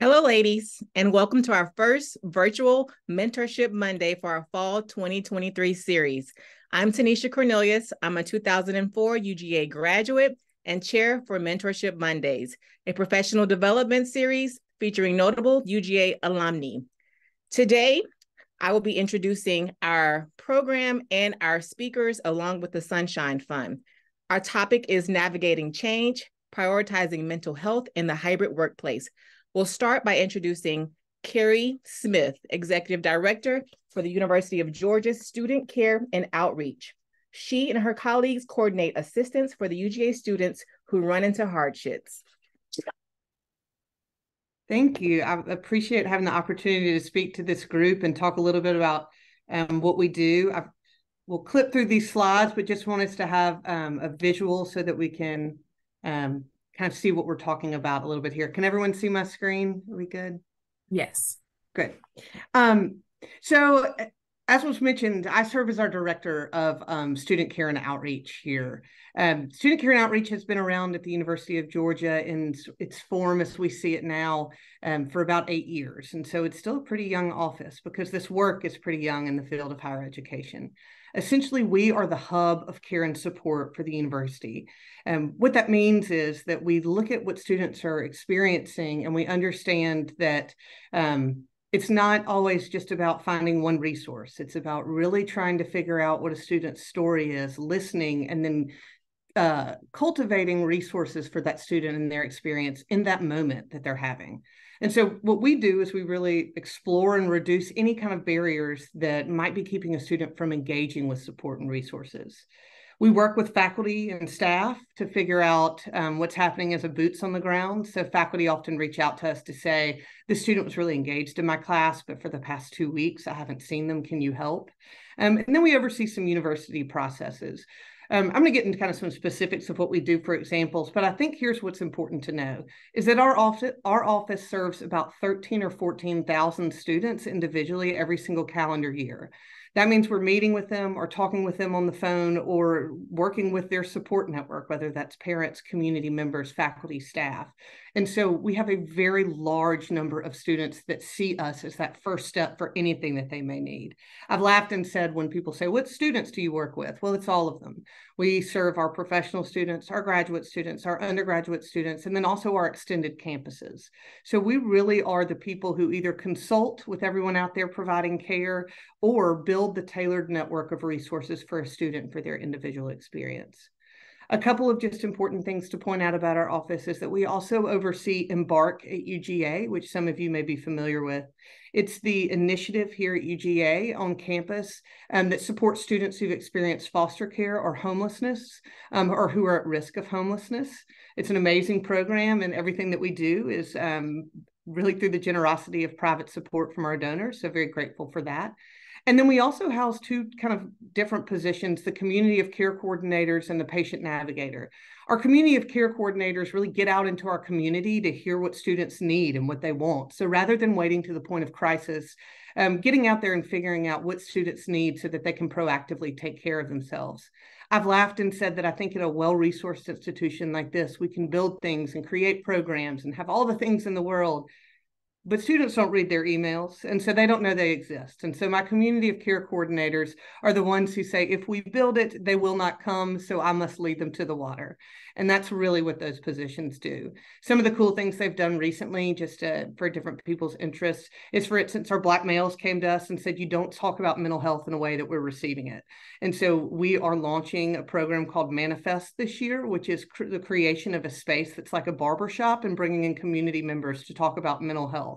Hello, ladies, and welcome to our first virtual Mentorship Monday for our Fall 2023 series. I'm Tanisha Cornelius. I'm a 2004 UGA graduate and chair for Mentorship Mondays, a professional development series featuring notable UGA alumni. Today, I will be introducing our program and our speakers along with the Sunshine Fund. Our topic is navigating change, prioritizing mental health in the hybrid workplace. We'll start by introducing Carrie Smith, Executive Director for the University of Georgia Student Care and Outreach. She and her colleagues coordinate assistance for the UGA students who run into hardships. Thank you. I appreciate having the opportunity to speak to this group and talk a little bit about what we do. We'll clip through these slides, but just want us to have a visual so that we can kind of see what we're talking about a little bit here. Can everyone see my screen? Are we good? Yes. Good. So as was mentioned, I serve as our director of student care and outreach here. Student care and outreach has been around at the University of Georgia in its form as we see it now for about 8 years. And so it's still a pretty young office because this work is pretty young in the field of higher education. Essentially, we are the hub of care and support for the university. What that means is that we look at what students are experiencing and we understand that it's not always just about finding one resource. It's about really trying to figure out what a student's story is, listening, and then cultivating resources for that student and their experience in that moment that they're having. And so what we do is we really explore and reduce any kind of barriers that might be keeping a student from engaging with support and resources. We work with faculty and staff to figure out what's happening as a boots on the ground. So faculty often reach out to us to say, the student was really engaged in my class, but for the past 2 weeks, I haven't seen them. Can you help? And then we oversee some university processes. I'm going to get into kind of some specifics of what we do for examples, but I think here's what's important to know is that our office serves about 13 or 14,000 students individually every single calendar year. That means we're meeting with them or talking with them on the phone or working with their support network, whether that's parents, community members, faculty, staff. And so we have a very large number of students that see us as that first step for anything that they may need. I've laughed and said when people say, what students do you work with? Well, it's all of them. We serve our professional students, our graduate students, our undergraduate students, and then also our extended campuses. So we really are the people who either consult with everyone out there providing care or build the tailored network of resources for a student for their individual experience. A couple of just important things to point out about our office is that we also oversee Embark at UGA, which some of you may be familiar with. It's the initiative here at UGA on campus that supports students who've experienced foster care or homelessness or who are at risk of homelessness. It's an amazing program, and everything that we do is really through the generosity of private support from our donors. So very grateful for that. And then we also house two kind of different positions, the community of care coordinators and the patient navigator. Our community of care coordinators really get out into our community to hear what students need and what they want. So rather than waiting to the point of crisis, getting out there and figuring out what students need so that they can proactively take care of themselves. I've laughed and said that I think in a well-resourced institution like this, we can build things and create programs and have all the things in the world, but students don't read their emails, and so they don't know they exist. And so my community of care coordinators are the ones who say, if we build it, they will not come, so I must lead them to the water. And that's really what those positions do. Some of the cool things they've done recently, just for different people's interests, is, for instance, our Black males came to us and said, you don't talk about mental health in a way that we're receiving it. And so we are launching a program called Manifest this year, which is the creation of a space that's like a barbershop and bringing in community members to talk about mental health.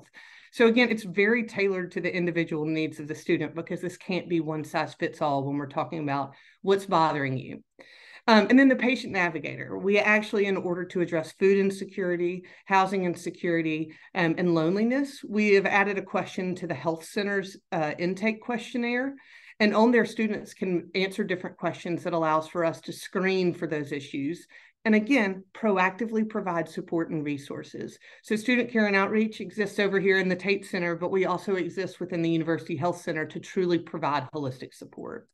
So again, it's very tailored to the individual needs of the student, because this can't be one size fits all when we're talking about what's bothering you. And then the patient navigator. We actually, in order to address food insecurity, housing insecurity, and loneliness, we have added a question to the health center's intake questionnaire. And on there, students can answer different questions that allows for us to screen for those issues. And again, proactively provide support and resources. So Student Care and Outreach exists over here in the Tate Center, but we also exist within the University Health Center to truly provide holistic support.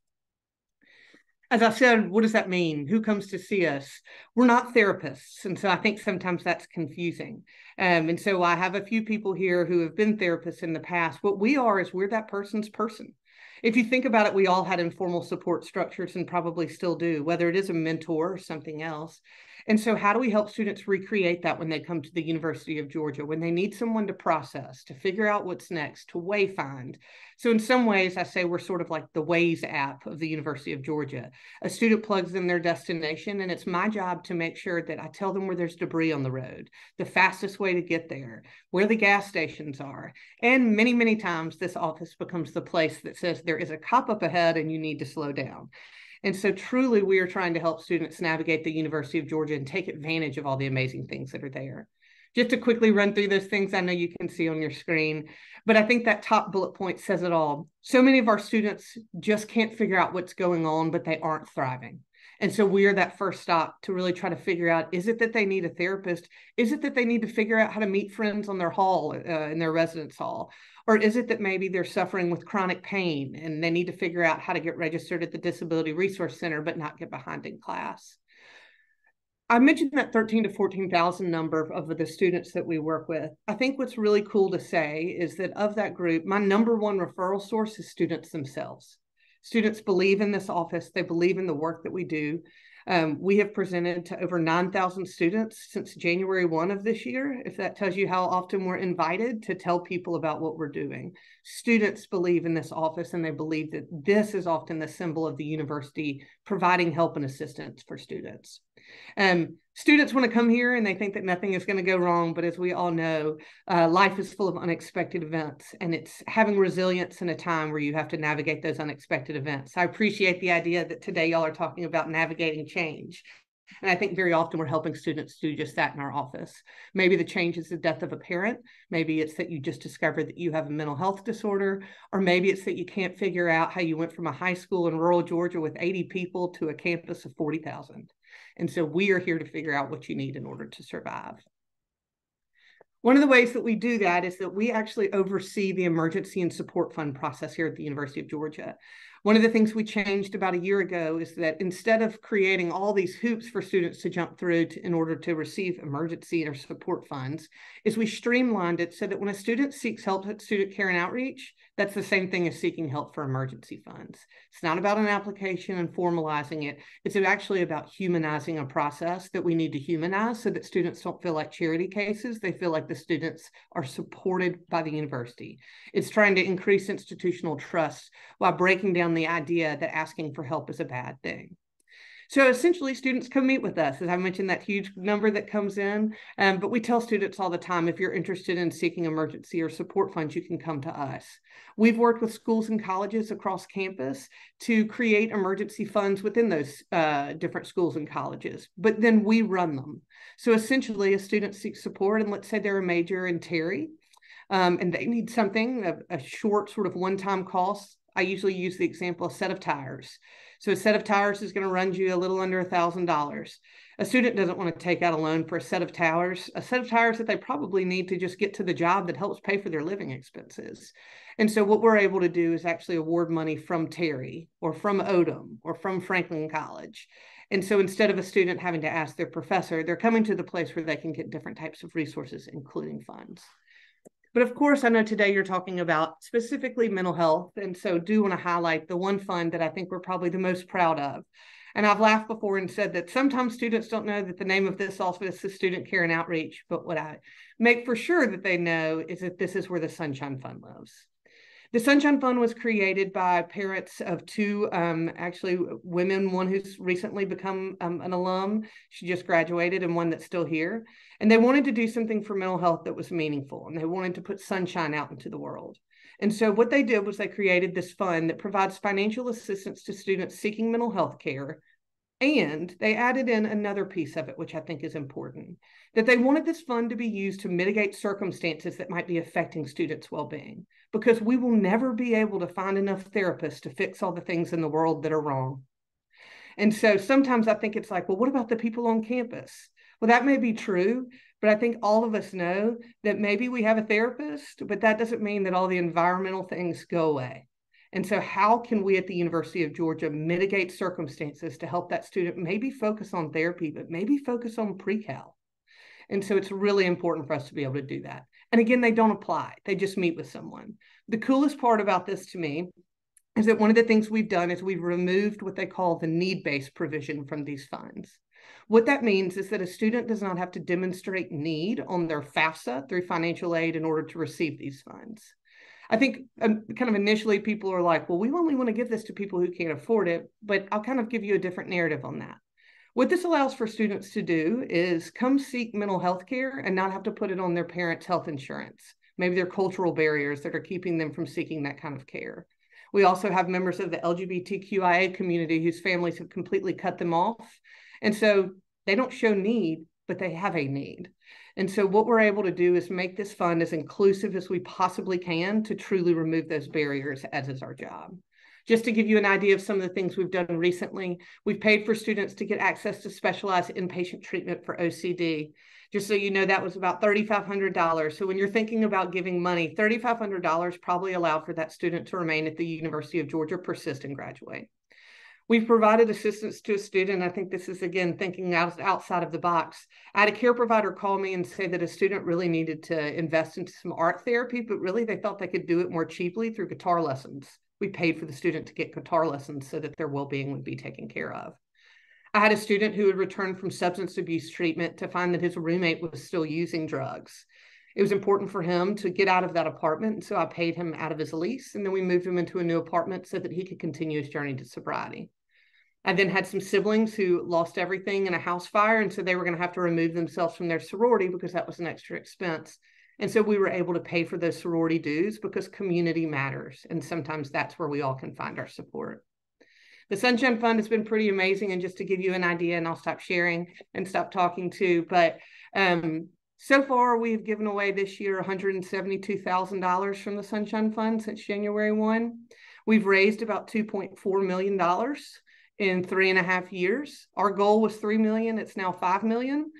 As I said, what does that mean? Who comes to see us? We're not therapists. And so I think sometimes that's confusing. And so I have a few people here who have been therapists in the past. What we are is we're that person's person. If you think about it, we all had informal support structures and probably still do, whether it is a mentor or something else. And so how do we help students recreate that when they come to the University of Georgia, when they need someone to process, to figure out what's next, to wayfind? So in some ways, I say we're sort of like the Waze app of the University of Georgia. A student plugs in their destination, and it's my job to make sure that I tell them where there's debris on the road, the fastest way to get there, where the gas stations are. And many, many times this office becomes the place that says there is a cop up ahead and you need to slow down. And so truly, we are trying to help students navigate the University of Georgia and take advantage of all the amazing things that are there. Just to quickly run through those things I know you can see on your screen, but I think that top bullet point says it all. So many of our students just can't figure out what's going on, but they aren't thriving. And so we are that first stop to really try to figure out, is it that they need a therapist? Is it that they need to figure out how to meet friends on their hall, in their residence hall? Or is it that maybe they're suffering with chronic pain and they need to figure out how to get registered at the Disability Resource Center, but not get behind in class? I mentioned that 13 to 14,000 number of the students that we work with. I think what's really cool to say is that of that group, my number one referral source is students themselves. Students believe in this office. They believe in the work that we do. We have presented to over 9,000 students since January 1 of this year, if that tells you how often we're invited to tell people about what we're doing. Students believe in this office, and they believe that this is often the symbol of the university providing help and assistance for students. Students want to come here and they think that nothing is going to go wrong, but as we all know, life is full of unexpected events, and it's having resilience in a time where you have to navigate those unexpected events. I appreciate the idea that today y'all are talking about navigating change. And I think very often we're helping students do just that in our office. Maybe the change is the death of a parent. Maybe it's that you just discovered that you have a mental health disorder, or maybe it's that you can't figure out how you went from a high school in rural Georgia with 80 people to a campus of 40,000. And so we are here to figure out what you need in order to survive. One of the ways that we do that is that we actually oversee the emergency and support fund process here at the University of Georgia. One of the things we changed about a year ago is that instead of creating all these hoops for students to jump through in order to receive emergency or support funds, is we streamlined it so that when a student seeks help at student care and outreach, that's the same thing as seeking help for emergency funds. It's not about an application and formalizing it. It's actually about humanizing a process that we need to humanize so that students don't feel like charity cases. They feel like the students are supported by the university. It's trying to increase institutional trust while breaking down the idea that asking for help is a bad thing. So essentially, students come meet with us. As I mentioned, that huge number that comes in, but we tell students all the time, if you're interested in seeking emergency or support funds, you can come to us. We've worked with schools and colleges across campus to create emergency funds within those different schools and colleges, but then we run them. So essentially, a student seeks support, and let's say they're a major in Terry, and they need something, a short sort of one-time cost. I usually use the example of a set of tires. So a set of tires is going to run you a little under $1,000. A student doesn't want to take out a loan for a set of tires that they probably need to just get to the job that helps pay for their living expenses. And so what we're able to do is actually award money from Terry or from Odom or from Franklin College. And so instead of a student having to ask their professor, they're coming to the place where they can get different types of resources, including funds. But of course, I know today you're talking about specifically mental health. And so do want to highlight the one fund that I think we're probably the most proud of. And I've laughed before and said that sometimes students don't know that the name of this office is Student Care and Outreach. But what I make for sure that they know is that this is where the Sunshine Fund lives. The Sunshine Fund was created by parents of two actually women, one who's recently become an alum. She just graduated, and one that's still here. And they wanted to do something for mental health that was meaningful, and they wanted to put sunshine out into the world. And so what they did was they created this fund that provides financial assistance to students seeking mental health care. And they added in another piece of it, which I think is important, that they wanted this fund to be used to mitigate circumstances that might be affecting students' well-being, because we will never be able to find enough therapists to fix all the things in the world that are wrong. And so sometimes I think it's like, well, what about the people on campus? Well, that may be true, but I think all of us know that maybe we have a therapist, but that doesn't mean that all the environmental things go away. And so how can we at the University of Georgia mitigate circumstances to help that student maybe focus on therapy, but maybe focus on pre-cal? And so it's really important for us to be able to do that. And again, they don't apply. They just meet with someone. The coolest part about this to me is that one of the things we've done is we've removed what they call the need-based provision from these funds. What that means is that a student does not have to demonstrate need on their FAFSA through financial aid in order to receive these funds. I think kind of initially people are like, well, we only want to give this to people who can't afford it, but I'll kind of give you a different narrative on that. What this allows for students to do is come seek mental health care and not have to put it on their parents' health insurance. Maybe there are cultural barriers that are keeping them from seeking that kind of care. We also have members of the LGBTQIA community whose families have completely cut them off. And so they don't show need, but they have a need. And so what we're able to do is make this fund as inclusive as we possibly can to truly remove those barriers, as is our job. Just to give you an idea of some of the things we've done recently, we've paid for students to get access to specialized inpatient treatment for OCD. Just so you know, that was about $3,500. So when you're thinking about giving money, $3,500 probably allowed for that student to remain at the University of Georgia, persist, and graduate. We've provided assistance to a student. I think this is, again, thinking outside of the box. I had a care provider call me and say that a student really needed to invest into some art therapy, but really they thought they could do it more cheaply through guitar lessons. We paid for the student to get guitar lessons so that their well-being would be taken care of. I had a student who had returned from substance abuse treatment to find that his roommate was still using drugs. It was important for him to get out of that apartment, and so I paid him out of his lease, and then we moved him into a new apartment so that he could continue his journey to sobriety. I then had some siblings who lost everything in a house fire, and so they were going to have to remove themselves from their sorority because that was an extra expense. And so we were able to pay for those sorority dues because community matters, and sometimes that's where we all can find our support. The Sunshine Fund has been pretty amazing, and just to give you an idea, and I'll stop sharing and stop talking too, but so far we've given away this year $172,000 from the Sunshine Fund since January 1. We've raised about $2.4 million in 3.5 years. Our goal was $3 million. It's now $5 million.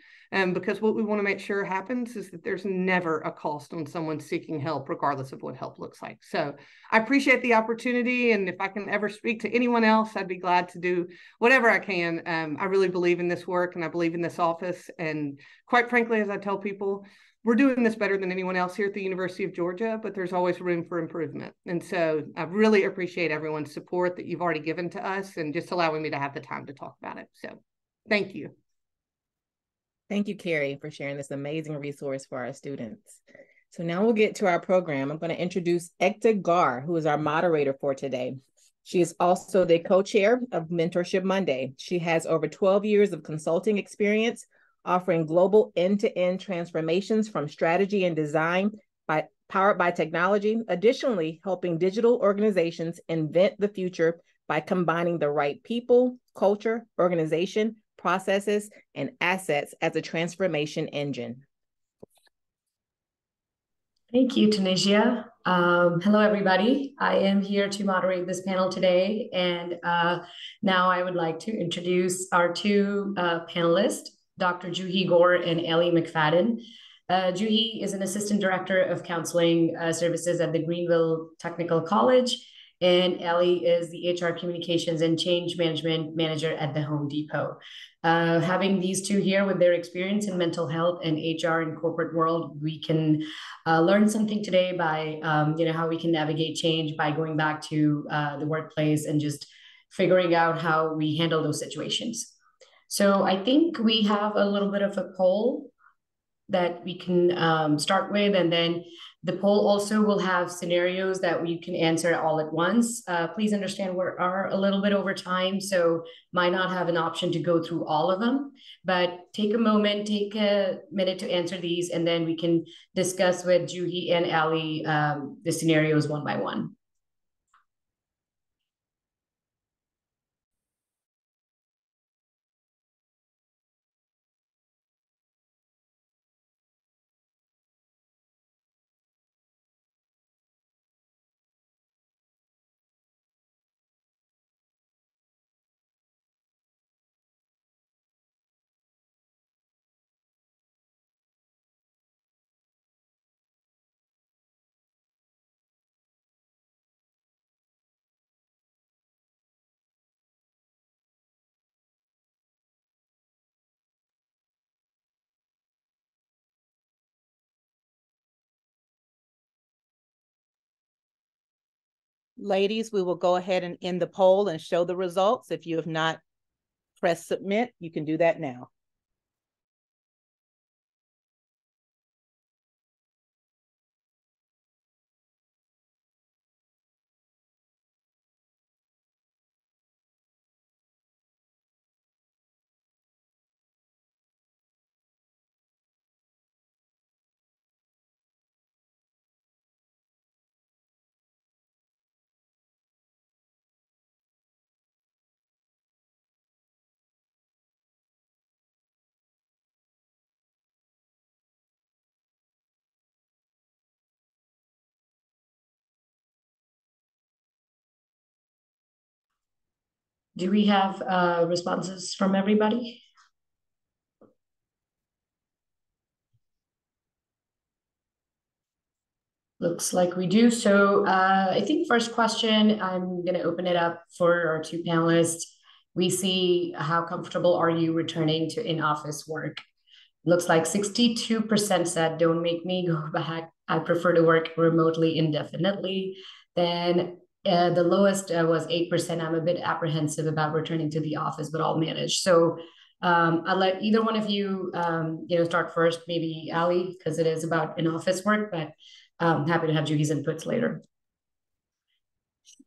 because what we want to make sure happens is that there's never a cost on someone seeking help, regardless of what help looks like. So I appreciate the opportunity, and if I can ever speak to anyone else, I'd be glad to do whatever I can. I really believe in this work, and I believe in this office, and quite frankly, as I tell people, we're doing this better than anyone else here at the University of Georgia, but there's always room for improvement. And so I really appreciate everyone's support that you've already given to us and just allowing me to have the time to talk about it. So thank you. Thank you, Carrie, for sharing this amazing resource for our students. So now we'll get to our program. I'm going to introduce Ekta Gar, who is our moderator for today. She is also the co-chair of Mentorship Monday. She has over 12 years of consulting experience, offering global end-to-end transformations from strategy and design powered by technology. Additionally, helping digital organizations invent the future by combining the right people, culture, organization, processes, and assets as a transformation engine. Thank you, Tunisia. Hello, everybody. I am here to moderate this panel today. And now I would like to introduce our two panelists, Dr. Juhi Gore and Ellie McFadden. Juhi is an assistant director of counseling services at the Greenville Technical College, and Ellie is the HR communications and change management manager at the Home Depot. Having these two here with their experience in mental health and HR in corporate world, we can learn something today by how we can navigate change by going back to the workplace and just figuring out how we handle those situations. So I think we have a little bit of a poll that we can start with, and then the poll also will have scenarios that you can answer all at once. Please understand we are a little bit over time, so might not have an option to go through all of them, but take a moment, take a minute to answer these, and then we can discuss with Juhi and Ali the scenarios one by one. Ladies, we will go ahead and end the poll and show the results. If you have not pressed submit, you can do that now. Do we have responses from everybody? Looks like we do. So I think first question, I'm going to open it up for our two panelists. We see how comfortable are you returning to in-office work? Looks like 62% said, don't make me go back. I prefer to work remotely indefinitely. Then the lowest was 8%. I'm a bit apprehensive about returning to the office, but I'll manage. So I'll let either one of you, start first, maybe Ali, because it is about in-office work, but happy to have Judy's inputs later.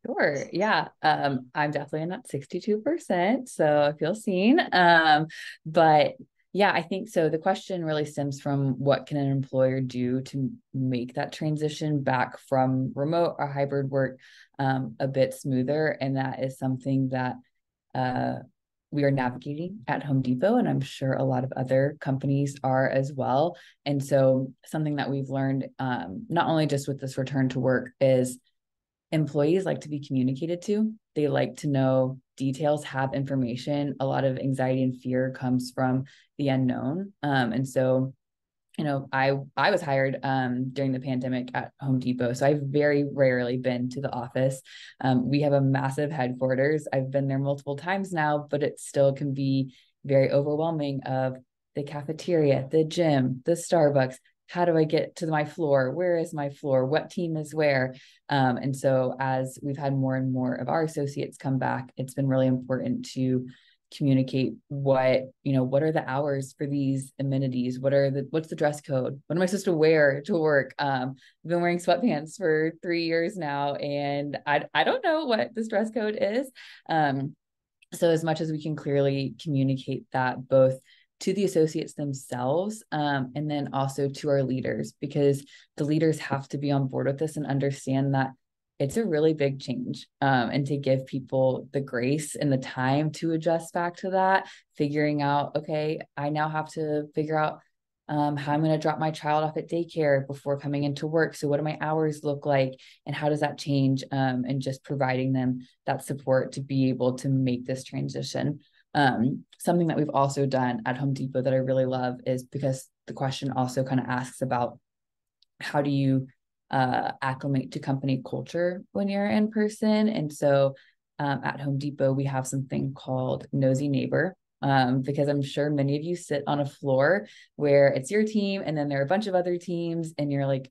Sure. Yeah. I'm definitely in that 62%. So I feel seen. But yeah, I think so. The question really stems from what can an employer do to make that transition back from remote or hybrid work a bit smoother. And that is something that we are navigating at Home Depot, and I'm sure a lot of other companies are as well. And so something that we've learned, not only just with this return to work, is employees like to be communicated to. They like to know details, have information. A lot of anxiety and fear comes from the unknown. And so, I was hired during the pandemic at Home Depot. So I've very rarely been to the office. We have a massive headquarters. I've been there multiple times now, but it still can be very overwhelming of the cafeteria, the gym, the Starbucks. How do I get to my floor? Where is my floor? What team is where? And so as we've had more and more of our associates come back, it's been really important to communicate what are the hours for these amenities, what's the dress code, what am I supposed to wear to work. I've been wearing sweatpants for 3 years now, and I don't know what this dress code is. So as much as we can clearly communicate that both to the associates themselves, and then also to our leaders, because the leaders have to be on board with this and understand that it's a really big change, and to give people the grace and the time to adjust back to that, figuring out, okay, I now have to figure out how I'm going to drop my child off at daycare before coming into work. So what do my hours look like, and how does that change? And just providing them that support to be able to make this transition. Something that we've also done at Home Depot that I really love is, because the question also kind of asks about how do you acclimate to company culture when you're in person. And so at Home Depot, we have something called Nosy Neighbor, because I'm sure many of you sit on a floor where it's your team and then there are a bunch of other teams, and you're like,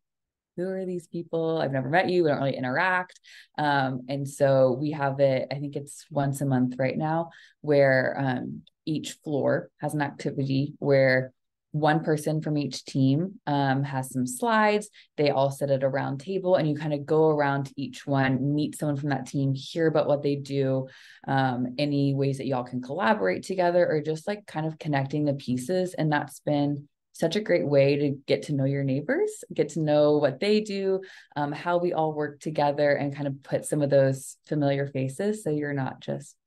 who are these people? I've never met you. We don't really interact. And so we have it, I think it's once a month right now, where each floor has an activity where one person from each team has some slides. They all sit at a round table, and you kind of go around to each one, meet someone from that team, hear about what they do, any ways that y'all can collaborate together, or just like kind of connecting the pieces. And that's been such a great way to get to know your neighbors, get to know what they do, how we all work together, and kind of put some of those familiar faces. So you're not just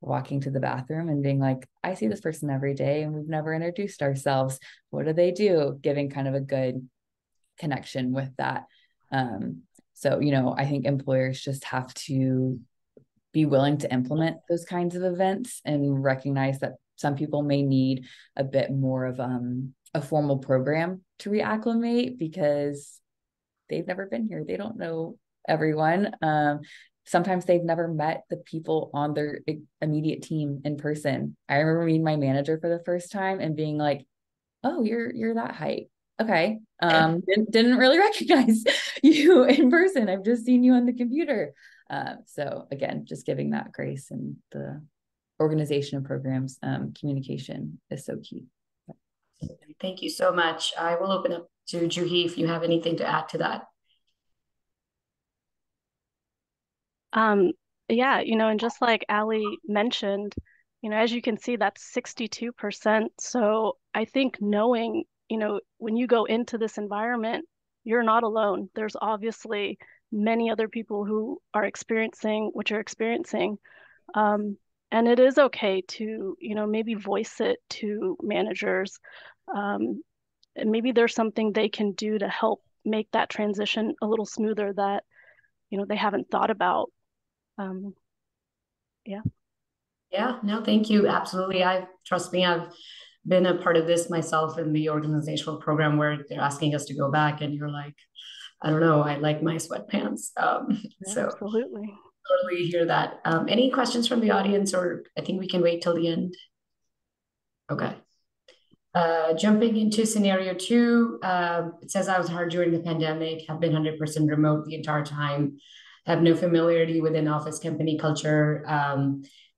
walking to the bathroom and being like, I see this person every day and we've never introduced ourselves. What do they do? Giving kind of a good connection with that. So, I think employers just have to be willing to implement those kinds of events and recognize that some people may need a bit more of a formal program to reacclimate, because they've never been here. They don't know everyone. Sometimes they've never met the people on their immediate team in person. I remember meeting my manager for the first time and being like, oh, you're that height. Okay. Didn't really recognize you in person. I've just seen you on the computer. So again, just giving that grace, and the organization of programs, communication is so key. Thank you so much. I will open up to Juhi if you have anything to add to that. Yeah, and just like Ali mentioned, as you can see, that's 62%. So I think knowing, when you go into this environment, you're not alone. There's obviously many other people who are experiencing what you're experiencing. And it is okay to, maybe voice it to managers. And maybe there's something they can do to help make that transition a little smoother that, they haven't thought about. Yeah. Yeah, no, thank you. Absolutely. Trust me, I've been a part of this myself in the organizational program where they're asking us to go back, and you're like, I don't know, I like my sweatpants. So absolutely. Totally hear that. Any questions from the audience, or I think we can wait till the end? Okay. Jumping into scenario 2, it says I was hired during the pandemic, have been 100% remote the entire time, have no familiarity with in-office company culture.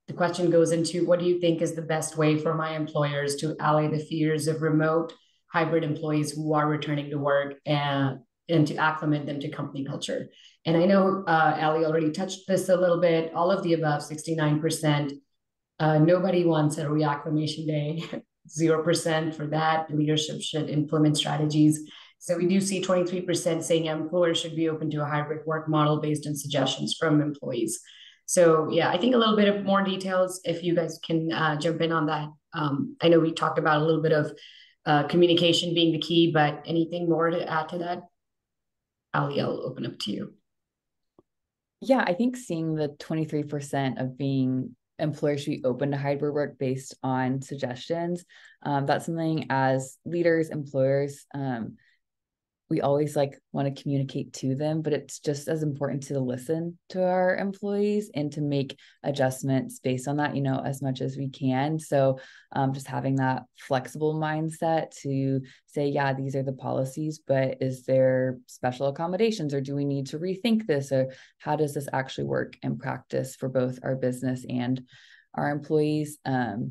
The question goes into, what do you think is the best way for my employers to allay the fears of remote hybrid employees who are returning to work, and to acclimate them to company culture? And I know Ali already touched this a little bit, all of the above, 69%. Nobody wants a reacclimation day. 0% for that. Leadership should implement strategies. So we do see 23% saying employers should be open to a hybrid work model based on suggestions from employees. So yeah, I think a little bit of more details, if you guys can jump in on that. I know we talked about a little bit of communication being the key, but anything more to add to that? Ali, I'll open up to you. Yeah, I think seeing the 23% of being employers should be open to hybrid work based on suggestions. That's something as leaders, employers, we always like want to communicate to them, but it's just as important to listen to our employees and to make adjustments based on that, as much as we can. So just having that flexible mindset to say, yeah, these are the policies, but is there special accommodations, or do we need to rethink this, or how does this actually work in practice for both our business and our employees?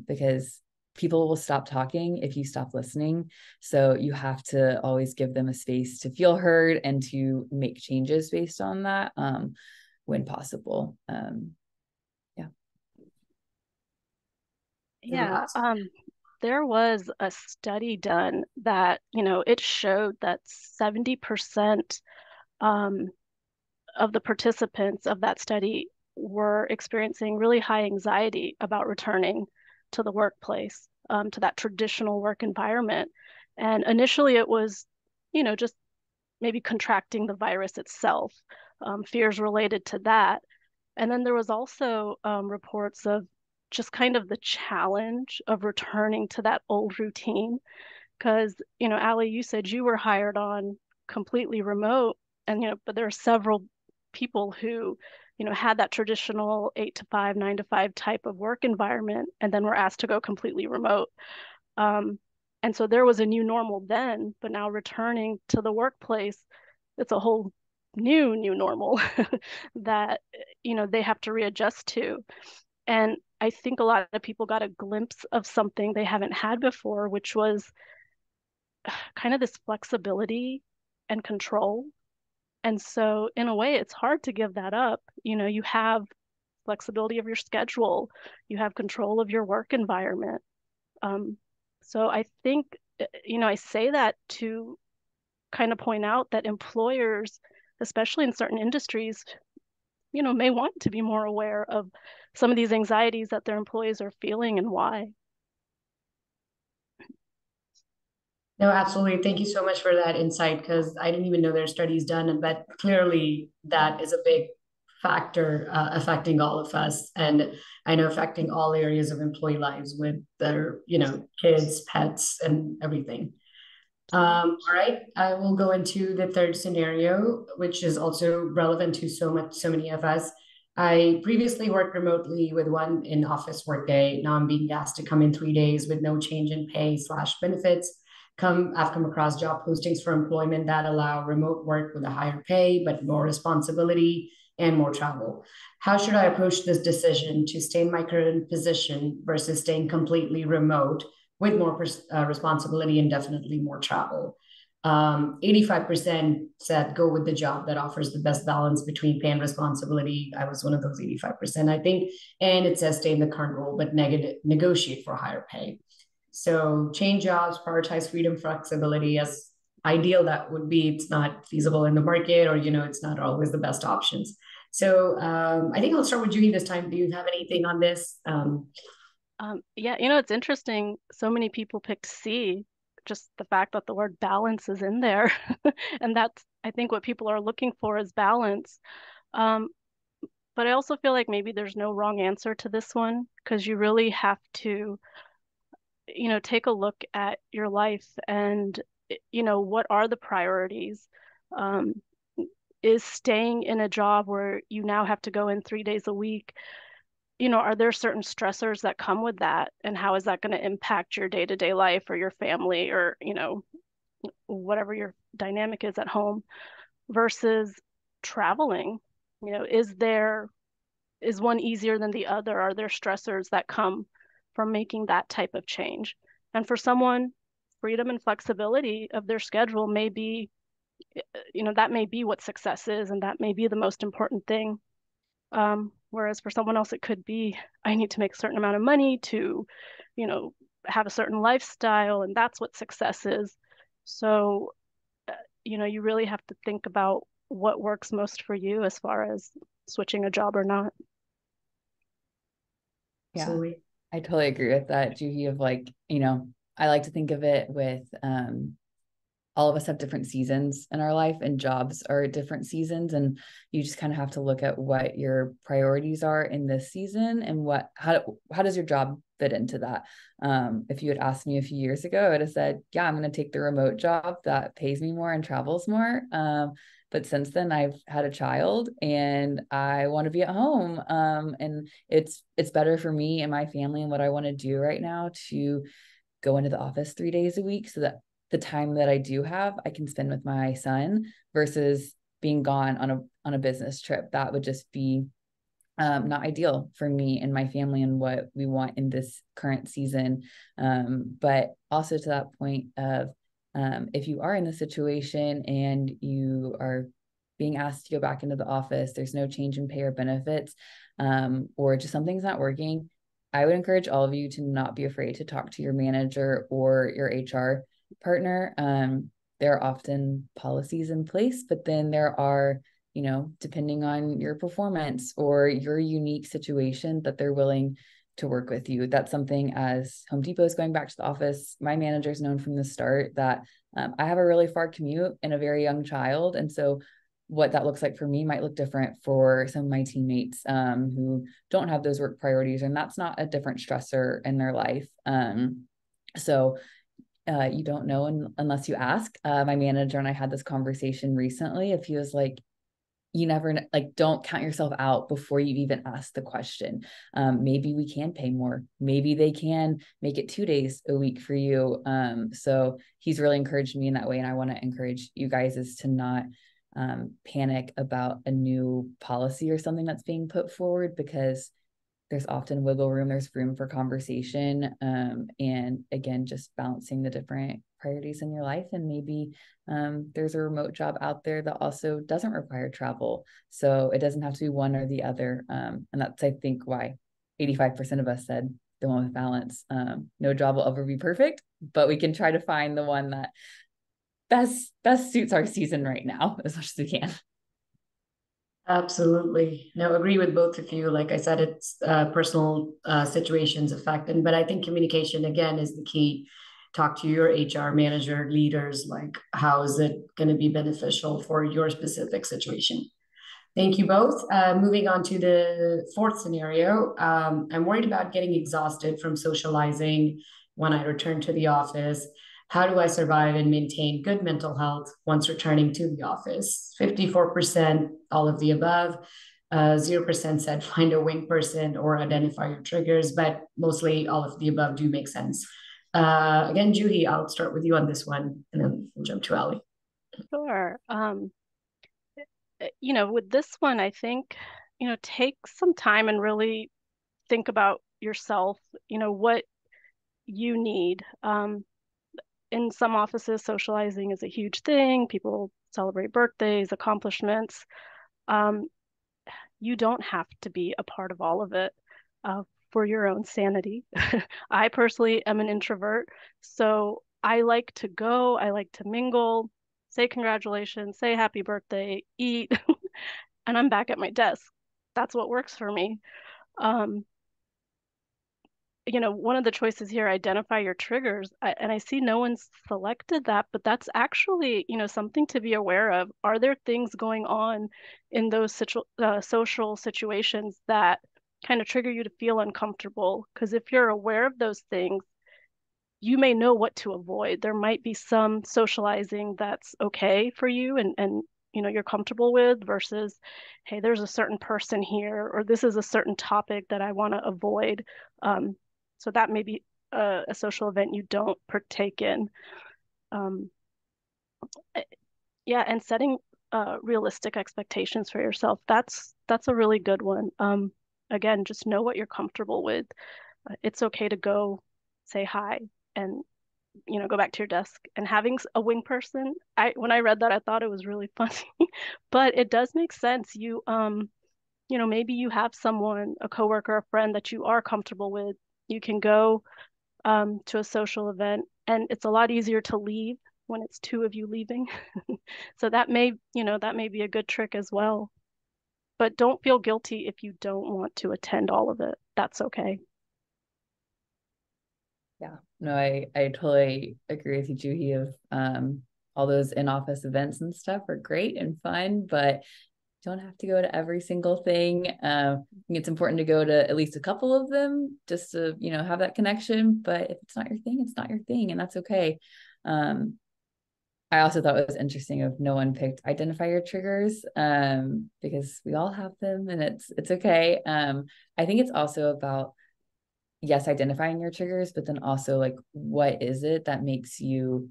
Because people will stop talking if you stop listening. So you have to always give them a space to feel heard and to make changes based on that when possible. Yeah. There was a study done that, it showed that 70% of the participants of that study were experiencing really high anxiety about returning to the workplace, to that traditional work environment. And initially it was, just maybe contracting the virus itself, fears related to that. And then there was also reports of just kind of the challenge of returning to that old routine. Because, Allie, you said you were hired on completely remote, and, but there are several people who, had that traditional 8 to 5, 9 to 5 type of work environment, and then were asked to go completely remote. And so there was a new normal then, but now returning to the workplace, it's a whole new normal that, they have to readjust to. And I think a lot of people got a glimpse of something they haven't had before, which was kind of this flexibility and control. And so in a way, it's hard to give that up. You have flexibility of your schedule, you have control of your work environment. So I think, I say that to kind of point out that employers, especially in certain industries, may want to be more aware of some of these anxieties that their employees are feeling and why. No, absolutely. Thank you so much for that insight, because I didn't even know there are studies done, but clearly that is a big factor affecting all of us, and I know affecting all areas of employee lives with their, kids, pets, and everything. All right, I will go into the third scenario, which is also relevant to so many of us. I previously worked remotely with one in-office workday. Now I'm being asked to come in 3 days with no change in pay/benefits. I've come across job postings for employment that allow remote work with a higher pay, but more responsibility and more travel. How should I approach this decision to stay in my current position versus staying completely remote with more responsibility and definitely more travel? 85% said go with the job that offers the best balance between pay and responsibility. I was one of those 85%, I think. And it says stay in the current role, but negotiate for higher pay. So change jobs, prioritize freedom, flexibility. As ideal that would be, it's not feasible in the market, or, it's not always the best options. So I think I'll start with Juhi this time. Do you have anything on this? Yeah, it's interesting. So many people picked C, just the fact that the word balance is in there. And that's, I think, what people are looking for is balance. But I also feel like maybe there's no wrong answer to this one, because you really have to, take a look at your life and, what are the priorities? Is staying in a job where you now have to go in 3 days a week, are there certain stressors that come with that? And how is that going to impact your day-to-day life or your family, or, whatever your dynamic is at home, versus traveling? Is one easier than the other? Are there stressors that come from making that type of change? And for someone, freedom and flexibility of their schedule may be, that may be what success is, and that may be the most important thing. Whereas for someone else, it could be, I need to make a certain amount of money to, have a certain lifestyle, and that's what success is. So, you really have to think about what works most for you as far as switching a job or not. Yeah, Absolutely. I totally agree with that, Juhi, of like, I like to think of it with all of us have different seasons in our life, and jobs are at different seasons, and you just kind of have to look at what your priorities are in this season and how does your job fit into that. If you had asked me a few years ago, I would have said, yeah, I'm going to take the remote job that pays me more and travels more. But since then I've had a child and I want to be at home. And it's better for me and my family and what I want to do right now to go into the office 3 days a week so that the time that I do have, I can spend with my son versus being gone on a business trip. That would just be not ideal for me and my family and what we want in this current season. But also to that point of if you are in the situation and you are being asked to go back into the office, there's no change in pay or benefits, or just something's not working, I would encourage all of you to not be afraid to talk to your manager or your HR partner. There are often policies in place, but then there are, depending on your performance or your unique situation, that they're willing to work with you. That's something, as Home Depot is going back to the office, my manager's known from the start that I have a really far commute and a very young child. And so what that looks like for me might look different for some of my teammates who don't have those work priorities, and that's not a different stressor in their life. So you don't know unless you ask. My manager and I had this conversation recently. If he was like, you never don't count yourself out before you even ask the question. Maybe we can pay more. Maybe they can make it 2 days a week for you. So he's really encouraged me in that way. And I want to encourage you guys is to not panic about a new policy or something that's being put forward, because there's often wiggle room, there's room for conversation. And again, just balancing the different priorities in your life. And maybe there's a remote job out there that also doesn't require travel. So it doesn't have to be one or the other. And that's, I think, why 85% of us said the one with balance. No job will ever be perfect, but we can try to find the one that best suits our season right now as much as we can. Absolutely. No, agree with both of you. Like I said, it's personal situations affected, but I think communication again is the key. Talk to your HR manager, leaders, like how is it going to be beneficial for your specific situation? Thank you both. Moving on to the fourth scenario. I'm worried about getting exhausted from socializing when I return to the office. How do I survive and maintain good mental health once returning to the office? 54%, all of the above. 0% said find a wing person or identify your triggers, but mostly all of the above do make sense. Again, Juhi, I'll start with you on this one and then we'll jump to Ali. Sure. With this one, I think, take some time and really think about yourself, what you need. In some offices, socializing is a huge thing. People celebrate birthdays, accomplishments. Um, you don't have to be a part of all of it for your own sanity. I personally am an introvert, so I like to go, I like to mingle, say congratulations, say happy birthday, eat, and I'm back at my desk. That's what works for me. Um, one of the choices here, identify your triggers. And I see no one's selected that, but that's actually, something to be aware of. Are there things going on in those social situations that kind of trigger you to feel uncomfortable? Because if you're aware of those things, you may know what to avoid. There might be some socializing that's okay for you and you're comfortable with versus, hey, there's a certain person here, or this is a certain topic that I want to avoid. So that may be a social event you don't partake in. Yeah, and setting realistic expectations for yourself. That's a really good one. Again, just know what you're comfortable with. It's okay to go say hi and go back to your desk. And having a wing person, when I read that, I thought it was really funny, but it does make sense. Maybe you have someone, a coworker, a friend that you are comfortable with. You can go to a social event, and it's a lot easier to leave when it's two of you leaving. So that may be a good trick as well. But don't feel guilty if you don't want to attend all of it. That's okay. Yeah, no, I totally agree with you, Juhi, of all those in-office events and stuff are great and fun, but don't have to go to every single thing. I think it's important to go to at least a couple of them just to, have that connection. But if it's not your thing, it's not your thing, and that's okay. I also thought it was interesting if no one picked identify your triggers, because we all have them and it's okay. I think it's also about, yes, identifying your triggers, but then also like, what is it that makes you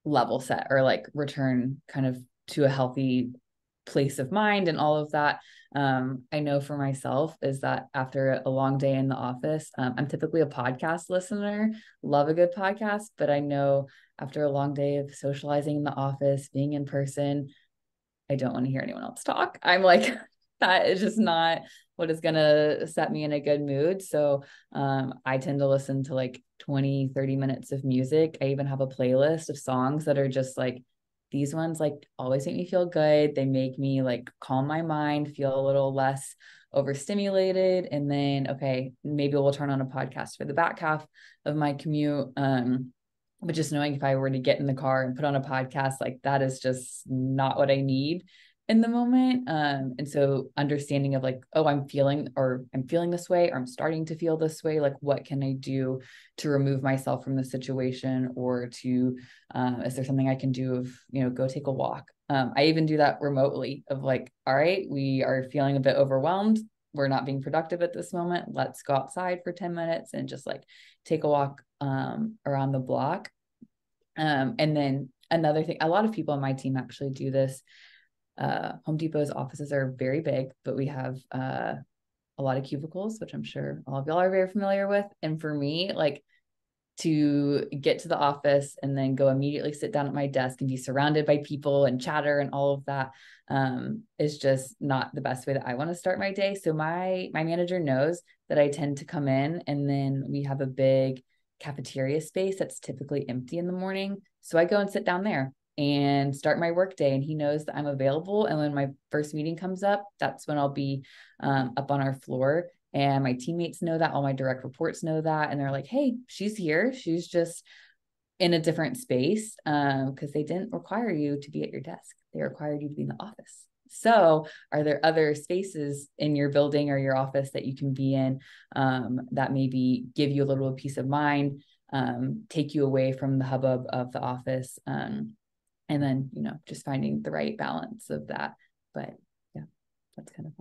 level set or like return kind of to a healthy place of mind and all of that. I know for myself is that after a long day in the office, I'm typically a podcast listener, love a good podcast, but I know after a long day of socializing in the office, being in person, I don't want to hear anyone else talk. I'm like, that is just not what is going to set me in a good mood. So I tend to listen to like 20, 30 minutes of music. I even have a playlist of songs that are just like, these ones like always make me feel good. They make me like calm my mind, feel a little less overstimulated. And then, okay, maybe we'll turn on a podcast for the back half of my commute. But just knowing if I were to get in the car and put on a podcast, like that is just not what I need in the moment. And so understanding of like, oh, I'm feeling this way, or I'm starting to feel this way. Like, what can I do to remove myself from the situation, or to, is there something I can do of, go take a walk? I even do that remotely of like, all right, we are feeling a bit overwhelmed. We're not being productive at this moment. Let's go outside for 10 minutes and just like take a walk around the block. And then another thing, a lot of people on my team actually do this. Home Depot's offices are very big, but we have a lot of cubicles, which I'm sure all of y'all are very familiar with. And for me, like, to get to the office and then go immediately sit down at my desk and be surrounded by people and chatter and all of that is just not the best way that I want to start my day. So my manager knows that I tend to come in, and then we have a big cafeteria space that's typically empty in the morning. So I go and sit down there and start my work day, and he knows that I'm available. And when my first meeting comes up, that's when I'll be up on our floor. And my teammates know that, all my direct reports know that. And they're like, hey, she's here. She's just in a different space, because they didn't require you to be at your desk. They required you to be in the office. So are there other spaces in your building or your office that you can be in that maybe give you a little peace of mind, take you away from the hubbub of the office? And then, just finding the right balance of that. But yeah, that's kind of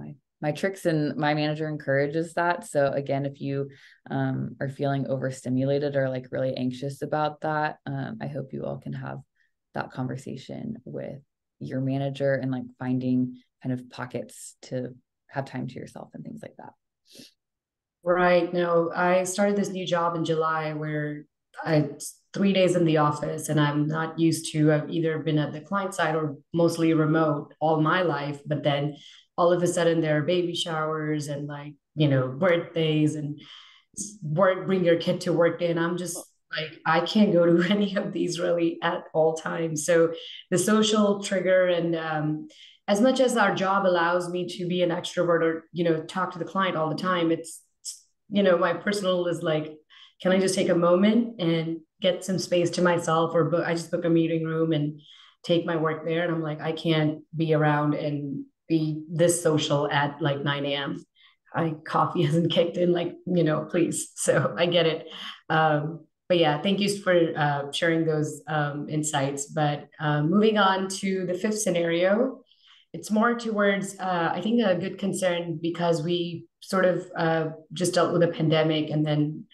my tricks, and my manager encourages that. So again, if you are feeling overstimulated or like really anxious about that, I hope you all can have that conversation with your manager and like finding kind of pockets to have time to yourself and things like that. Right. No, I started this new job in July where I 3 days in the office, and I'm not used to, I've either been at the client side or mostly remote all my life. But then all of a sudden there are baby showers and like, birthdays and bring your kid to work day. And I'm just like, I can't go to any of these really at all times. So the social trigger, and as much as our job allows me to be an extrovert or, talk to the client all the time, it's, my personal is like, can I just take a moment and get some space to myself, or I just book a meeting room and take my work there. And I'm like, I can't be around and be this social at like 9 a.m. Coffee hasn't kicked in, like, please. So I get it. But yeah, thank you for sharing those insights. But moving on to the fifth scenario, it's more towards, I think, a good concern, because we sort of just dealt with a pandemic, and then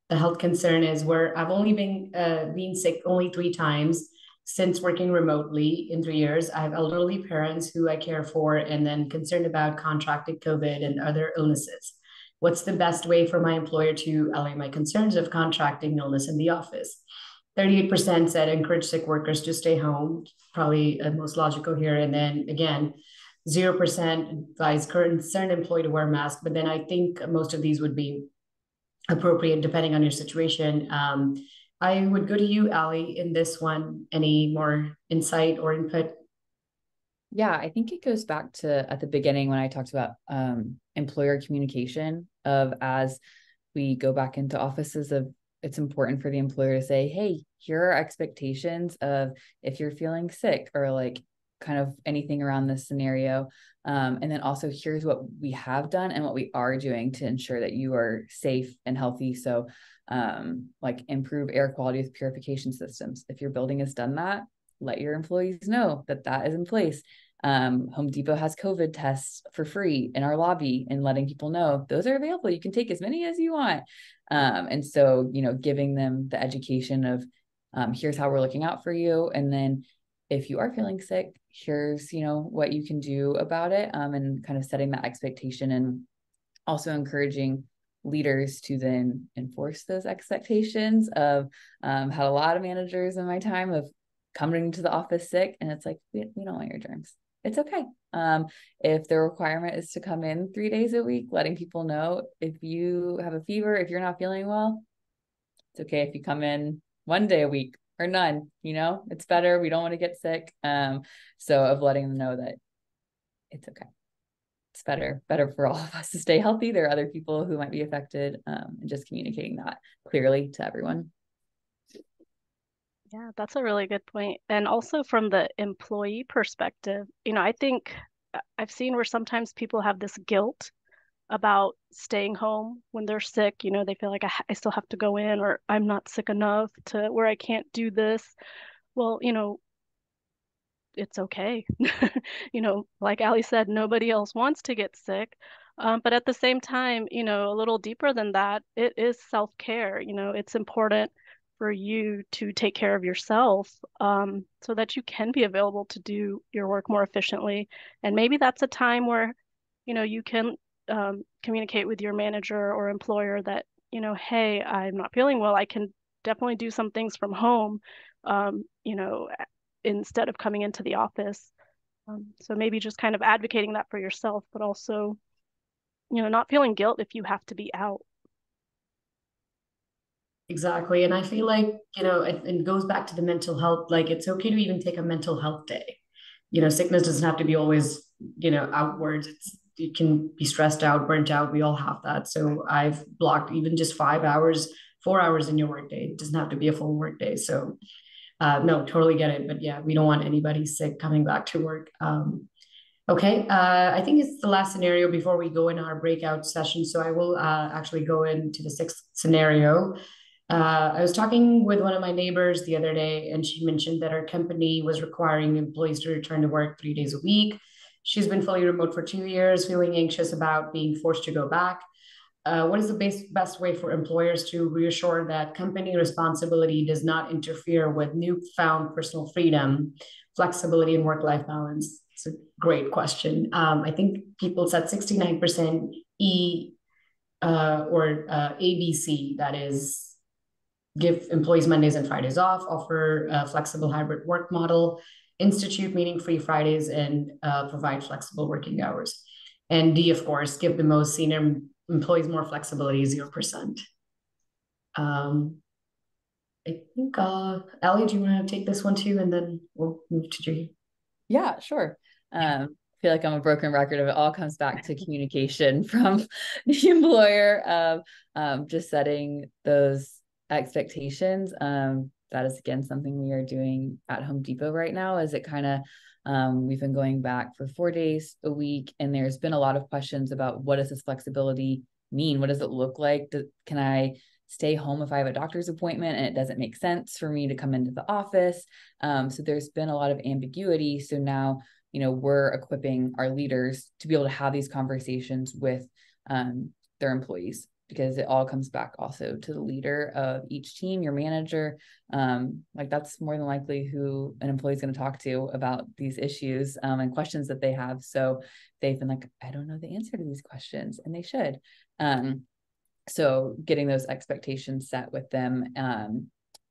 the health concern is where I've only been sick only 3 times since working remotely in 3 years. I have elderly parents who I care for, and then concerned about contracted COVID and other illnesses. What's the best way for my employer to allay my concerns of contracting illness in the office? 38% said encourage sick workers to stay home, probably most logical here. And then again, 0% advise concerned employee to wear a mask. But then I think most of these would be appropriate depending on your situation. I would go to you, Allie, in this one. Any more insight or input? Yeah, I think it goes back to at the beginning when I talked about employer communication of, as we go back into offices, of it's important for the employer to say, hey, here are expectations of if you're feeling sick or like kind of anything around this scenario. And then also here's what we have done and what we are doing to ensure that you are safe and healthy. So like improve air quality with purification systems. If your building has done that, let your employees know that that is in place. Home Depot has COVID tests for free in our lobby, and letting people know those are available. You can take as many as you want. And so, giving them the education of here's how we're looking out for you. And then if you are feeling sick, here's, what you can do about it, and kind of setting that expectation, and also encouraging leaders to then enforce those expectations. Of had a lot of managers in my time of coming to the office sick, and it's like, we don't want your germs. It's okay. If the requirement is to come in 3 days a week, letting people know if you have a fever, if you're not feeling well, it's okay if you come in 1 day a week or none, it's better. We don't want to get sick. So of letting them know that it's okay. It's better for all of us to stay healthy. There are other people who might be affected, and just communicating that clearly to everyone. Yeah, that's a really good point. And also from the employee perspective, I think I've seen where sometimes people have this guilt about staying home when they're sick. They feel like I still have to go in, or I'm not sick enough to where I can't do this. Well, it's okay. Like Ali said, nobody else wants to get sick. But at the same time, a little deeper than that, it is self-care. It's important for you to take care of yourself, so that you can be available to do your work more efficiently. And maybe that's a time where, you can communicate with your manager or employer that, hey, I'm not feeling well. I can definitely do some things from home. Um, you know, instead of coming into the office. So maybe just kind of advocating that for yourself, but also, not feeling guilt if you have to be out. Exactly. And I feel like, it goes back to the mental health. Like it's okay to even take a mental health day. Sickness doesn't have to be always, outwards. You can be stressed out, burnt out. We all have that. So I've blocked even just 5 hours, 4 hours in your workday. It doesn't have to be a full workday. So no, totally get it. But yeah, we don't want anybody sick coming back to work. Okay, I think it's the last scenario before we go in our breakout session. So I will actually go into the sixth scenario. I was talking with one of my neighbors the other day, and she mentioned that her company was requiring employees to return to work 3 days a week. She's been fully remote for 2 years, feeling anxious about being forced to go back. What is the best way for employers to reassure that company responsibility does not interfere with newfound personal freedom, flexibility, and work-life balance? It's a great question. I think people said 69% or ABC, that is, give employees Mondays and Fridays off, offer a flexible hybrid work model, institute meeting-free Fridays, and provide flexible working hours. And D, of course, give the most senior employees more flexibility, 0%. I think, Ali, do you want to take this one too? And then we'll move to G. Yeah, sure. I feel like I'm a broken record of it all comes back to communication from the employer of just setting those expectations. That is again something we are doing at Home Depot right now. Is it kind of we've been going back for 4 days a week, and there's been a lot of questions about what does this flexibility mean? What does it look like? Can I stay home if I have a doctor's appointment and it doesn't make sense for me to come into the office? So there's been a lot of ambiguity. So now, we're equipping our leaders to be able to have these conversations with their employees, because it all comes back also to the leader of each team, your manager. Like that's more than likely who an employee is going to talk to about these issues and questions that they have. So they've been like, I don't know the answer to these questions, and they should. So getting those expectations set with them.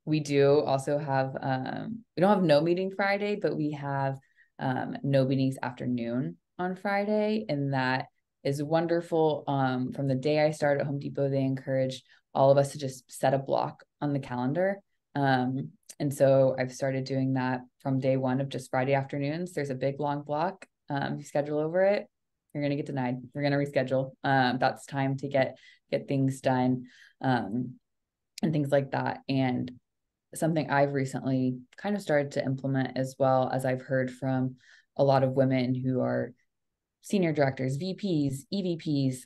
We do also have, we don't have no meeting Friday, but we have no meetings afternoon on Friday. And that is wonderful. From the day I started at Home Depot, they encouraged all of us to just set a block on the calendar. And so I've started doing that from day one of just Friday afternoons. There's a big long block. You schedule over it, you're going to get denied. We're going to reschedule. That's time to get things done, and things like that. And something I've recently kind of started to implement, as well as I've heard from a lot of women who are senior directors, VPs, EVPs,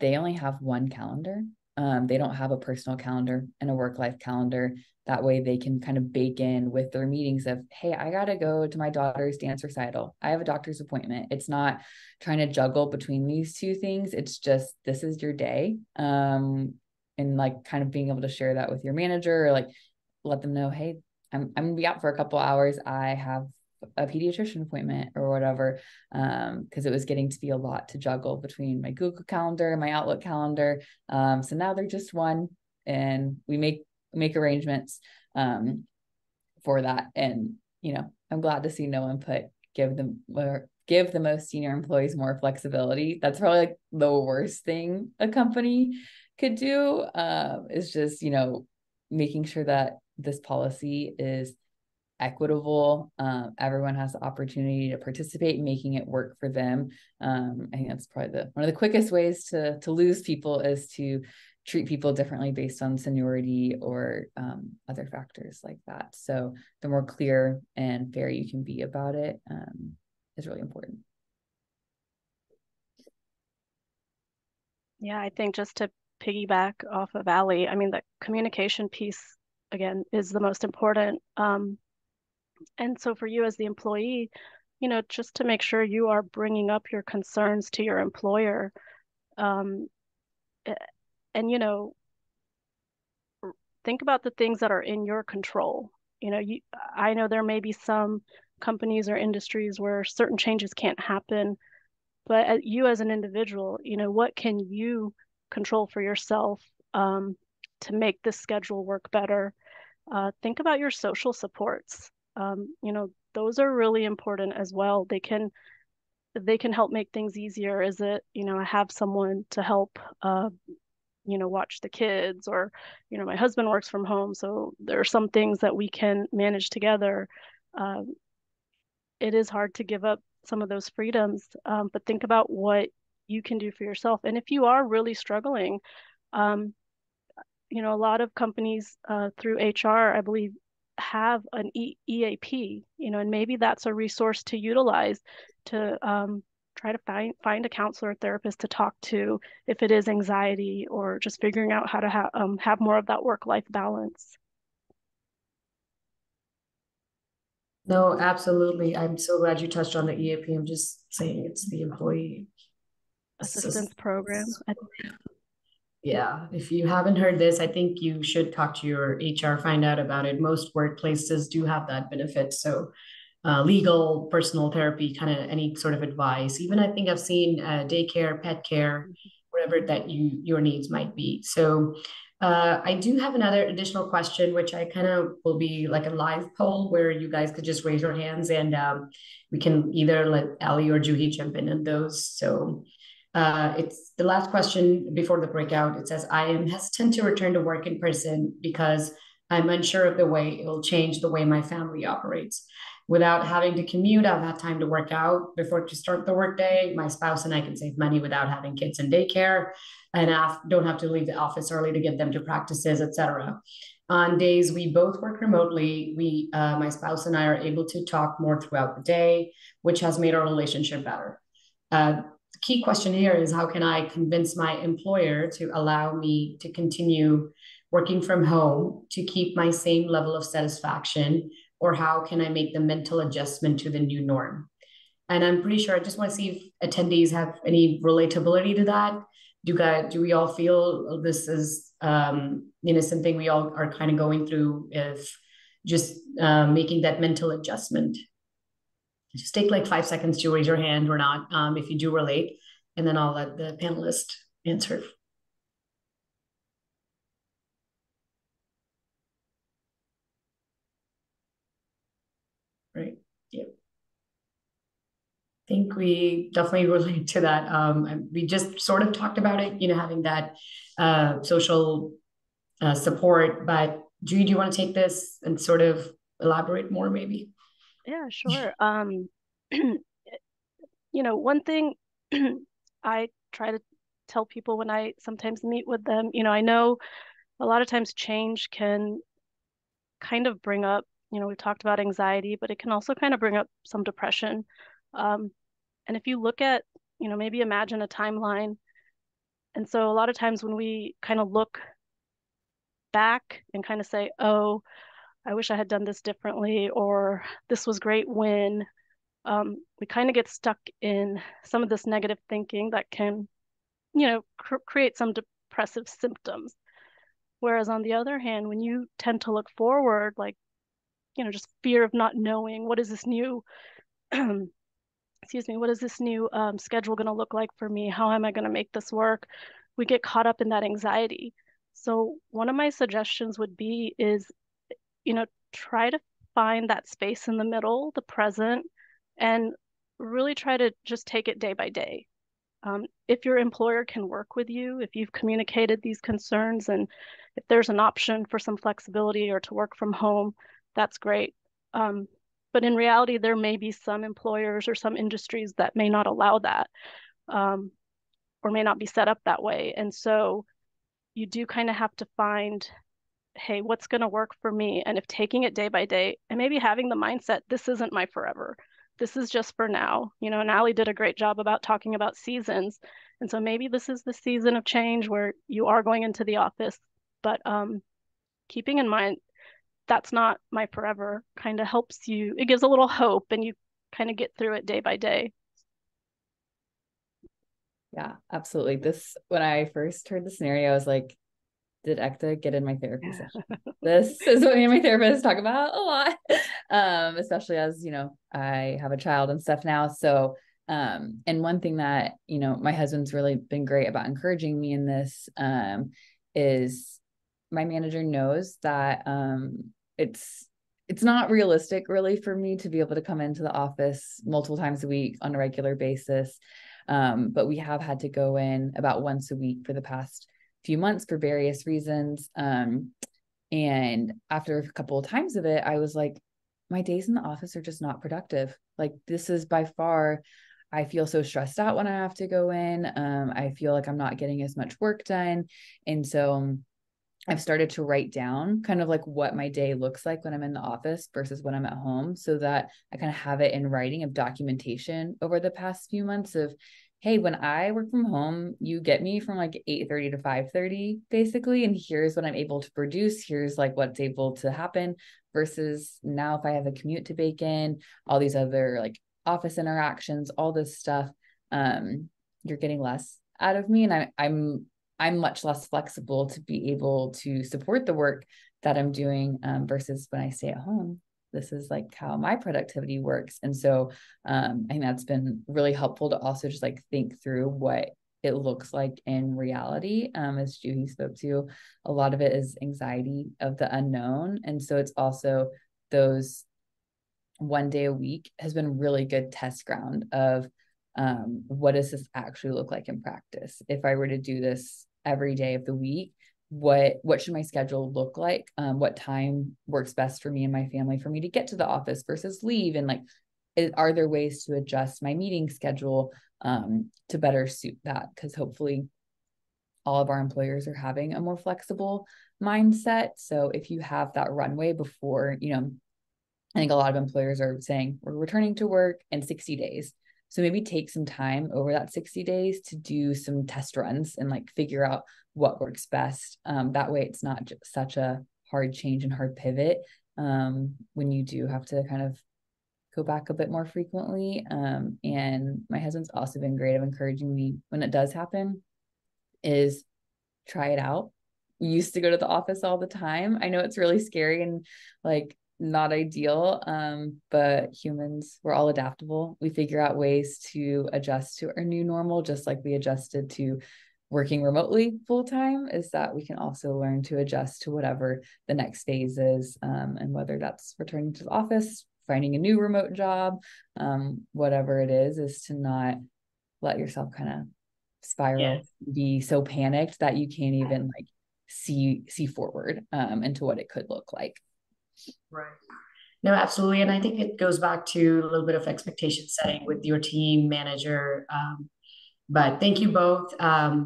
they only have one calendar. They don't have a personal calendar and a work-life calendar. That way they can kind of bake in with their meetings of, hey, I got to go to my daughter's dance recital. I have a doctor's appointment. It's not trying to juggle between these two things. It's just, this is your day. And like kind of being able to share that with your manager, or like let them know, hey, I'm gonna be out for a couple hours. I have a pediatrician appointment or whatever, because it was getting to be a lot to juggle between my Google Calendar and my Outlook calendar. So now they're just one, and we make arrangements for that. And I'm glad to see no input give the most senior employees more flexibility. That's probably like the worst thing a company could do, is just making sure that this policy is equitable. Everyone has the opportunity to participate, making it work for them. I think that's probably one of the quickest ways to lose people, is to treat people differently based on seniority or other factors like that. So the more clear and fair you can be about it is really important. Yeah, I think just to piggyback off of Allie, I mean, the communication piece, again, is the most important. And so for you as the employee, just to make sure you are bringing up your concerns to your employer. Um, and, think about the things that are in your control. I know there may be some companies or industries where certain changes can't happen, but you as an individual, what can you control for yourself to make this schedule work better? Think about your social supports. Those are really important as well. They can help make things easier. Is it, I have someone to help watch the kids, or my husband works from home, so there are some things that we can manage together. It is hard to give up some of those freedoms, but think about what you can do for yourself. And if you are really struggling, um, a lot of companies through HR, I believe, have an EAP, and maybe that's a resource to utilize to try to find a counselor or therapist to talk to if it is anxiety, or just figuring out how to have more of that work-life balance. No, absolutely. I'm so glad you touched on the EAP. I'm just saying it's the employee Assistance program. Yeah, if you haven't heard this, I think you should talk to your HR, find out about it. Most workplaces do have that benefit. So legal, personal therapy, kind of any sort of advice. Even I think I've seen daycare, pet care, whatever that your needs might be. So I do have another additional question, which I kind of will be like a live poll where you guys could just raise your hands, and we can either let Ali or Juhi jump in on those. So it's the last question before the breakout. It says, I am hesitant to return to work in person because I'm unsure of the way it will change the way my family operates. Without having to commute, I've had time to work out before to start the workday. My spouse and I can save money without having kids in daycare, and I don't have to leave the office early to get them to practices, etc. On days we both work remotely, my spouse and I are able to talk more throughout the day, which has made our relationship better. The key question here is, how can I convince my employer to allow me to continue working from home to keep my same level of satisfaction, or how can I make the mental adjustment to the new norm? And I'm pretty sure, I just want to see if attendees have any relatability to that. Do we all feel this is something we all are kind of going through, if just making that mental adjustment? Just take like 5 seconds to raise your hand or not, if you do relate, and then I'll let the panelist answer. Right. Yep. I think we definitely relate to that. We just sort of talked about it, having that social support. But do you want to take this and sort of elaborate more, maybe? Yeah, sure. One thing I try to tell people when I sometimes meet with them, I know a lot of times change can kind of bring up, we've talked about anxiety, but it can also kind of bring up some depression. And if you look at, maybe imagine a timeline. And so a lot of times when we kind of look back and kind of say, oh, I wish I had done this differently, or this was great when, we kind of get stuck in some of this negative thinking that can, create some depressive symptoms. Whereas on the other hand, when you tend to look forward, like, just fear of not knowing what is this new, excuse me, what is this new schedule going to look like for me? How am I going to make this work? We get caught up in that anxiety. So one of my suggestions would be is, try to find that space in the middle, the present, and really try to just take it day by day. If your employer can work with you, if you've communicated these concerns, and if there's an option for some flexibility or to work from home, that's great. But in reality, there may be some employers or some industries that may not allow that, or may not be set up that way. And so you do kind of have to find, hey, what's going to work for me? And if taking it day by day and maybe having the mindset, this isn't my forever. This is just for now, and Allie did a great job about talking about seasons. And so maybe this is the season of change where you are going into the office, but keeping in mind that's not my forever kind of helps you. It gives a little hope and you kind of get through it day by day. Yeah, absolutely. When I first heard the scenario, I was like, did Ekta get in my therapy session? This is what me and my therapist talk about a lot, especially as, I have a child and stuff now. So, and one thing that, my husband's really been great about encouraging me in this, is my manager knows that, it's not realistic really for me to be able to come into the office multiple times a week on a regular basis. But we have had to go in about once a week for the past few months for various reasons. And after a couple of times of it, I was like, my days in the office are just not productive. Like, this is by far, I feel so stressed out when I have to go in. I feel like I'm not getting as much work done. And so I've started to write down kind of like what my day looks like when I'm in the office versus when I'm at home, so that I kind of have it in writing of documentation over the past few months of, hey, when I work from home, you get me from like 8:30 to 5:30 basically. And here's what I'm able to produce. Here's like what's able to happen, versus now if I have a commute to bake in, all these other like office interactions, all this stuff, you're getting less out of me. And I'm much less flexible to be able to support the work that I'm doing, versus when I stay at home. This is like how my productivity works. And so I think that's been really helpful to also just like think through what it looks like in reality. As Juhi spoke to, a lot of it is anxiety of the unknown. And so it's also those one day a week has been really good test ground of, what does this actually look like in practice? If I were to do this every day of the week, what should my schedule look like? What time works best for me and my family for me to get to the office versus leave? And like, are there ways to adjust my meeting schedule to better suit that? Because hopefully all of our employers are having a more flexible mindset. So if you have that runway before, I think a lot of employers are saying we're returning to work in 60 days. So maybe take some time over that 60 days to do some test runs and like figure out what works best. That way it's not just such a hard change and hard pivot when you do have to kind of go back a bit more frequently. And my husband's also been great of encouraging me when it does happen is try it out. We used to go to the office all the time. I know it's really scary and like not ideal, but humans, we're all adaptable. We figure out ways to adjust to our new normal, just like we adjusted to working remotely full time, is that we can also learn to adjust to whatever the next phase is, and whether that's returning to the office, finding a new remote job, whatever it is to not let yourself kind of spiral, be so panicked that you can't even like see forward into what it could look like. Right. No, absolutely. And I think it goes back to a little bit of expectation setting with your team manager. But thank you both. I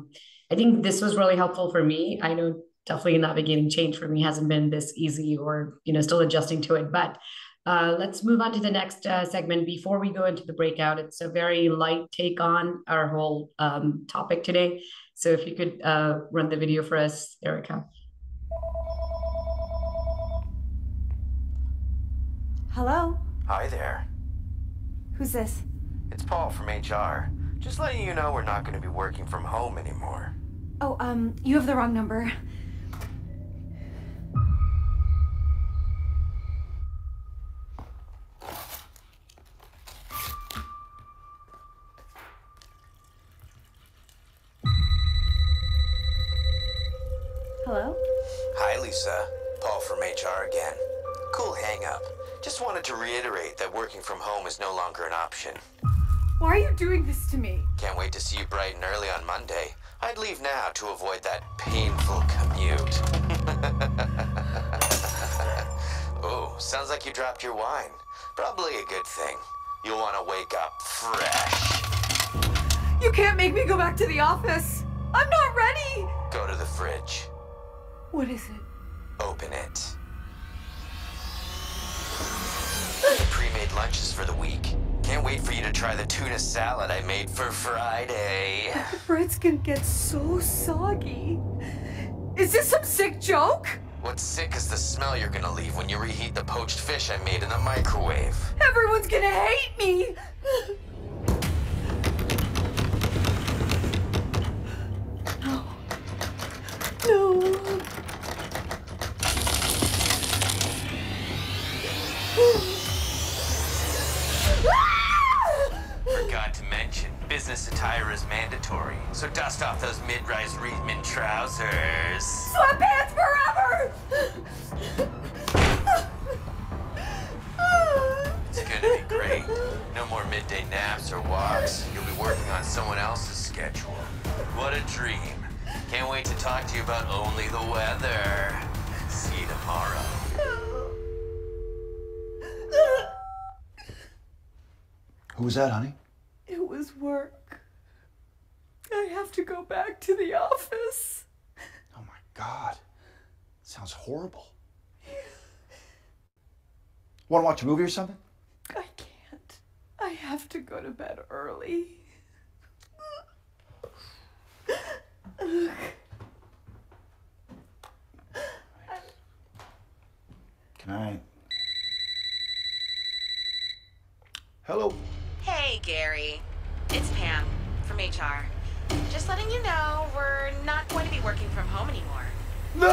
think this was really helpful for me. I know definitely navigating change for me hasn't been this easy, or still adjusting to it. But let's move on to the next segment. Before we go into the breakout, it's a very light take on our whole topic today. So if you could run the video for us, Erica. Hello? Hi there. Who's this? It's Paul from HR. Just letting you know we're not going to be working from home anymore. Oh, you have the wrong number. Hello? Hi, Lisa. Paul from HR again. Cool hang-up. Just wanted to reiterate that working from home is no longer an option. Why are you doing this to me? Can't wait to see you bright and early on Monday. I'd leave now to avoid that painful commute. Oh, sounds like you dropped your wine. Probably a good thing. You'll want to wake up fresh. You can't make me go back to the office. I'm not ready. Go to the fridge. What is it? Open it. Pre-made lunches for the week. Can't wait for you to try the tuna salad I made for Friday. The bread's gonna get so soggy. Is this some sick joke? What's sick is the smell you're gonna leave when you reheat the poached fish I made in the microwave. Everyone's gonna hate me. No. No. Forgot to mention, business attire is mandatory, so dust off those mid-rise Reitman trousers. Sweatpants forever! It's gonna be great. No more midday naps or walks. You'll be working on someone else's schedule. What a dream. Can't wait to talk to you about only the weather. See you tomorrow. Who was that, honey? It was work. I have to go back to the office. Oh my God. Sounds horrible. Want to watch a movie or something? I can't. I have to go to bed early. Can I? Hello. Hey, Gary. It's Pam from HR. Just letting you know we're not going to be working from home anymore. No!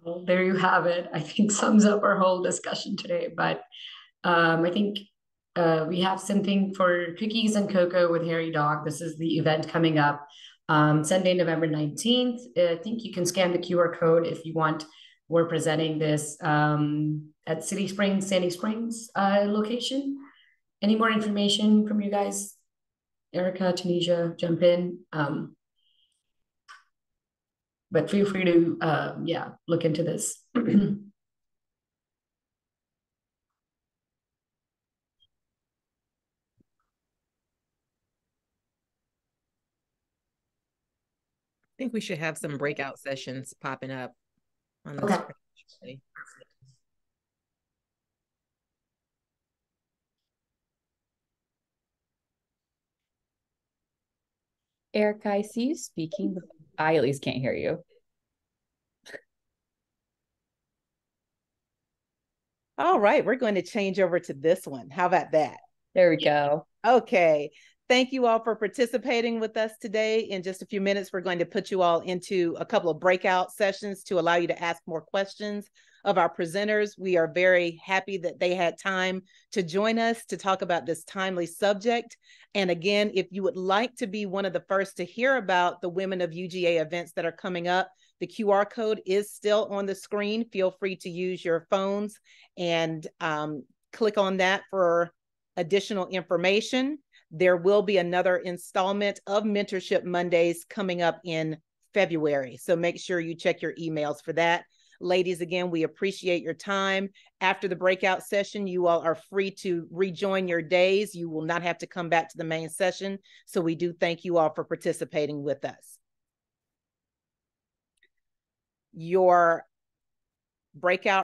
Well, there you have it. I think sums up our whole discussion today. But I think we have something for Cookies and Cocoa with Hairy Dog. This is the event coming up Sunday, November 19th. I think you can scan the QR code if you want. We're presenting this at City Springs, Sandy Springs location. Any more information from you guys? Erica, Tunisia, jump in. But feel free to, look into this. I think we should have some breakout sessions popping up on the screen. Erica, I see you speaking, but I at least can't hear you. All right, we're going to change over to this one. How about that? There we go. Okay. Thank you all for participating with us today. In just a few minutes, we're going to put you all into a couple of breakout sessions to allow you to ask more questions of our presenters. We are very happy that they had time to join us to talk about this timely subject. And again, if you would like to be one of the first to hear about the Women of UGA events that are coming up, the QR code is still on the screen. Feel free to use your phones and click on that for additional information. There will be another installment of Mentorship Mondays coming up in February. So make sure you check your emails for that. Ladies, again, we appreciate your time. After the breakout session, you all are free to rejoin your days. You will not have to come back to the main session. So we do thank you all for participating with us. Your breakout